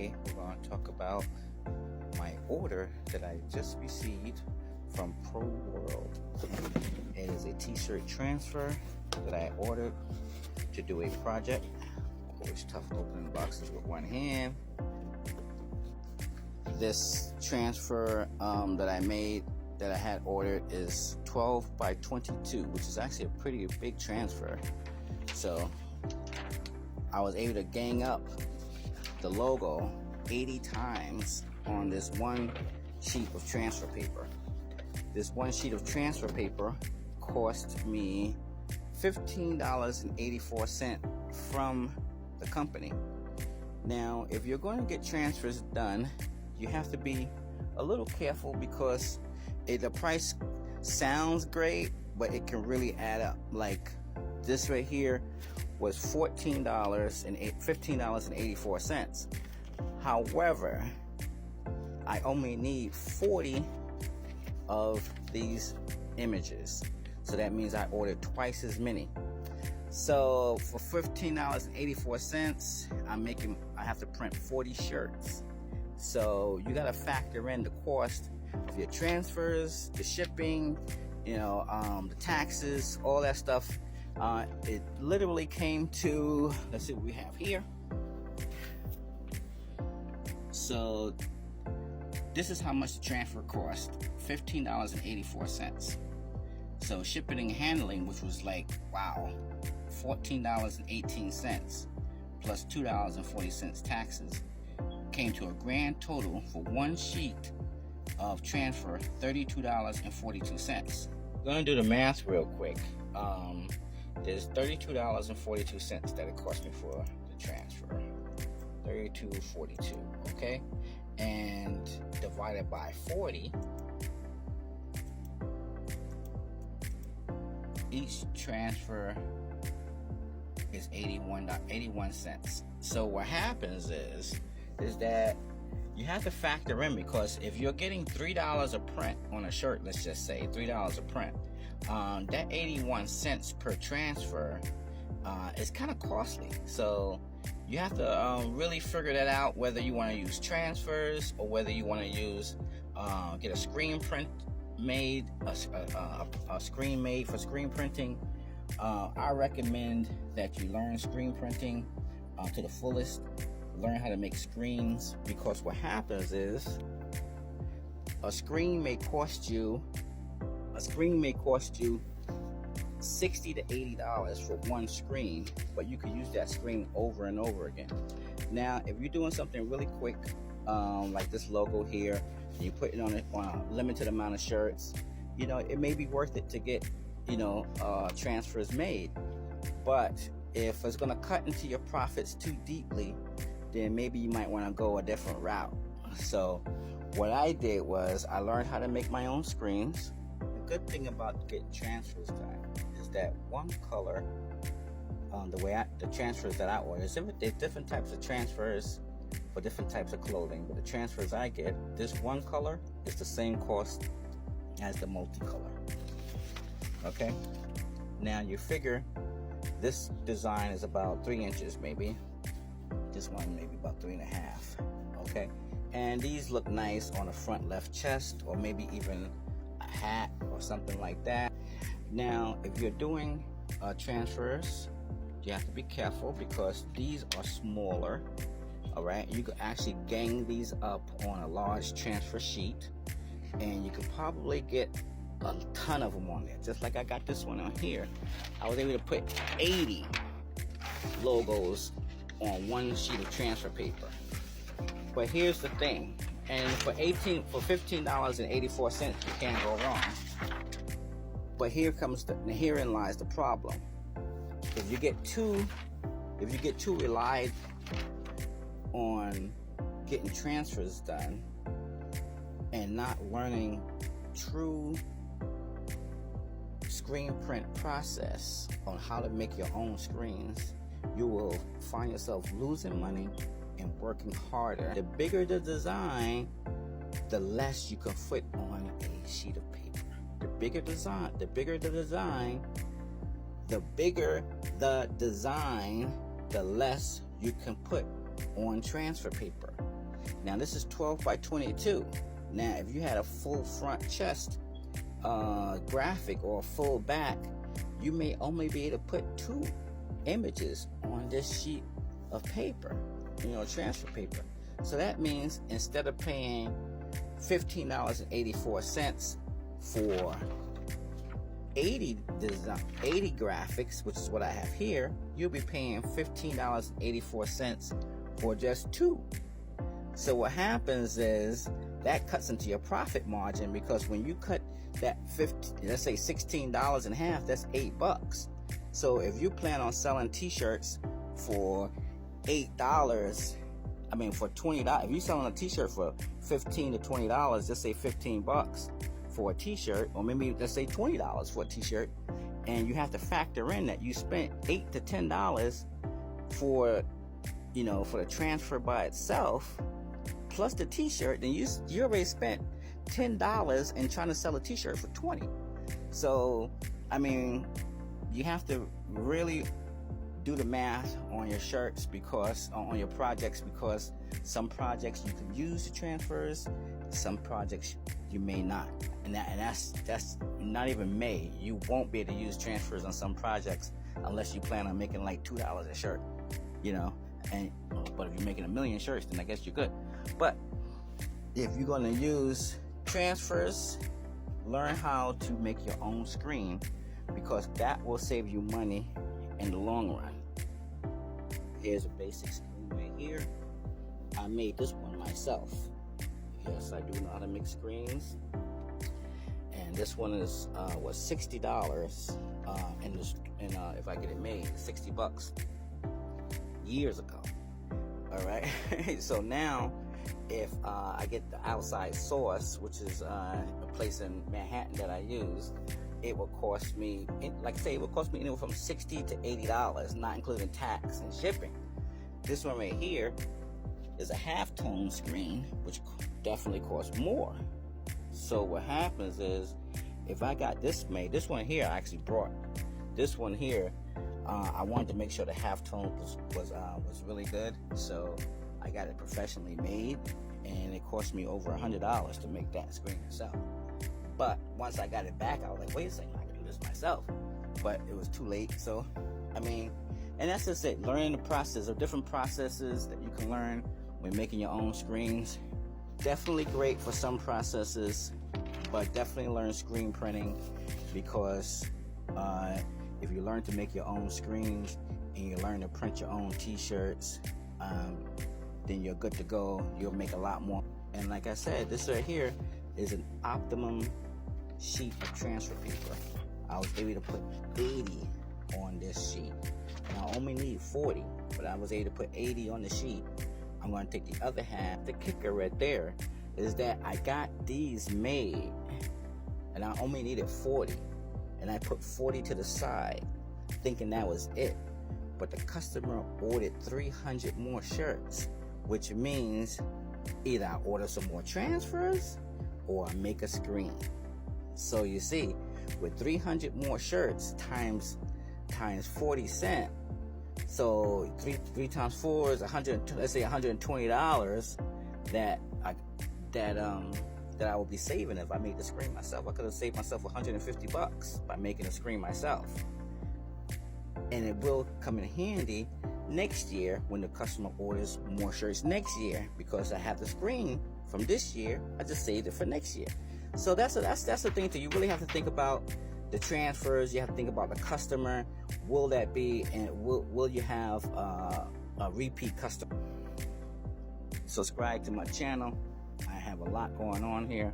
We're going to talk about my order that I just received from Pro World. It is a t-shirt transfer that I ordered to do a project. Always tough opening boxes with one hand. This transfer that I made, that I had ordered, is 12 by 22, which is actually a pretty big transfer. So I was able to gang up the logo 80 times on this one sheet of transfer paper. This one sheet of transfer paper cost me $15.84 from the company. Now, if you're going to get transfers done, you have to be a little careful because the price sounds great, but it can really add up. Like this right here was $15.84. However, I only need 40 of these images, so that means I ordered twice as many. So for $15.84, I have to print 40 shirts. So you got to factor in the cost of your transfers, the shipping, the taxes, all that stuff. It literally came to, let's see what we have here. So this is how much the transfer cost, $15.84. So shipping and handling, which was like, wow, $14.18 plus $2.40 taxes, came to a grand total for one sheet of transfer, $32.42. I'm gonna do the math real quick. There's $32.42 that it cost me for the transfer. $32.42, okay? And divided by 40, each transfer is 81 cents. So what happens is that you have to factor in, because if you're getting $3 a print on a shirt, let's just say $3 a print, that 81 cents per transfer is kind of costly. So you have to really figure that out, whether you want to use transfers or whether you want to use get a screen print made, a screen made for screen printing. I recommend that you learn screen printing to the fullest. Learn how to make screens, because what happens is a screen may cost you $60 to $80 for one screen, but you can use that screen over and over again. Now, if you're doing something really quick, like this logo here, and you put it on a limited amount of shirts, it may be worth it to get, transfers made. But if it's going to cut into your profits too deeply, then maybe you might want to go a different route. So what I did was I learned how to make my own screens. The good thing about getting transfers done is that one color, the transfers that I order, there's different types of transfers for different types of clothing, but the transfers I get, this one color is the same cost as the multicolor. Okay, now you figure this design is about 3 inches maybe. This one maybe about 3.5. Okay, and these look nice on the front left chest, or maybe even a hat or something like that. Now, if you're doing transfers, you have to be careful because these are smaller. All right, you could actually gang these up on a large transfer sheet, and you could probably get a ton of them on there, just like I got this one on here. I was able to put 80 logos on one sheet of transfer paper. But here's the thing, and for $15.84, you can't go wrong. But herein lies the problem. If you get too relied on getting transfers done and not learning true screen print process on how to make your own screens, you will find yourself losing money and working harder. The bigger the design, the less you can fit on a sheet of paper. The bigger the design, the less you can put on transfer paper. Now this is 12 by 22. Now if you had a full front chest graphic or a full back, you may only be able to put 2 images on this sheet of paper, transfer paper. So that means instead of paying $15.84 for 80 graphics, which is what I have here, you'll be paying $15.84 for just 2. So what happens is that cuts into your profit margin, because when you cut that let's say $16 in half, that's $8. So if you plan on selling t-shirts for $8, for $20, if you're selling a t-shirt for $15 to $20, just say $15 for a t-shirt, or maybe let's say $20 for a t-shirt, and you have to factor in that you spent $8 to $10 for for the transfer by itself, plus the t-shirt, then you already spent $10 in trying to sell a t-shirt for $20. So you have to really do the math on your shirts, because on your projects, because some projects you can use the transfers, some projects you may not, and that's not even may. You won't be able to use transfers on some projects unless you plan on making like $2 a shirt, but if you're making 1 million shirts, then I guess you're good. But if you're going to use transfers, learn how to make your own screen, because that will save you money in the long run. Here's a basic screen right here. I made this one myself. Yes, I do know how to make screens. And this one is was $60 if I get it made, $60 years ago. All right. So now, if I get the outside source, which is a place in Manhattan that I use, it will cost me, it will cost me anywhere from $60 to $80, not including tax and shipping. This one right here is a halftone screen, which definitely costs more. So what happens is, if I got this made, this one here I actually brought. This one here, I wanted to make sure the halftone was really good, so I got it professionally made, and it cost me over $100 to make that screen itself. But once I got it back, I was like, wait a second, I can do this myself. But it was too late. So, and that's just it. Learning the process of different processes that you can learn when making your own screens. Definitely great for some processes, but definitely learn screen printing, because if you learn to make your own screens and you learn to print your own t-shirts, then you're good to go. You'll make a lot more. And like I said, this right here is an optimum sheet of transfer paper. I was able to put 80 on this sheet. Now I only need 40, but I was able to put 80 on the sheet. I'm going to take the other half. The kicker right there is that I got these made, and I only needed 40, and I put 40 to the side, thinking that was it. But the customer ordered 300 more shirts, which means either I order some more transfers or I make a screen. So you see, with 300 more shirts times 40 cents, so 3 times 4 is 100. Let's say $120 that I will be saving if I make the screen myself. I could have saved myself $150 by making a screen myself, and it will come in handy next year when the customer orders more shirts next year, because I have the screen from this year. I just saved it for next year. So that's the thing too. You really have to think about the transfers. You have to think about the customer. Will that be, and will you have a repeat customer? Subscribe to my channel. I have a lot going on here.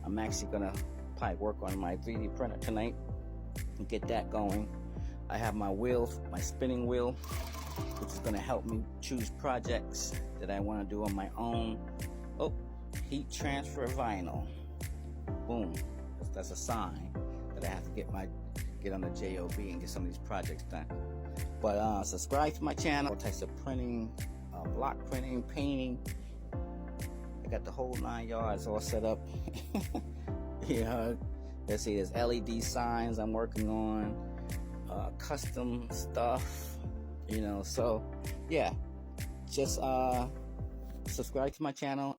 I'm actually gonna probably work on my 3D printer tonight and get that going. I have my wheel, my spinning wheel, which is gonna help me choose projects that I want to do on my own. Oh, heat transfer vinyl. Boom. That's a sign that I have to get on the job and get some of these projects done. But subscribe to my channel. All types of printing, block printing, painting. I got the whole 9 yards all set up. Let's see, there's LED signs I'm working on, custom stuff, so yeah, just subscribe to my channel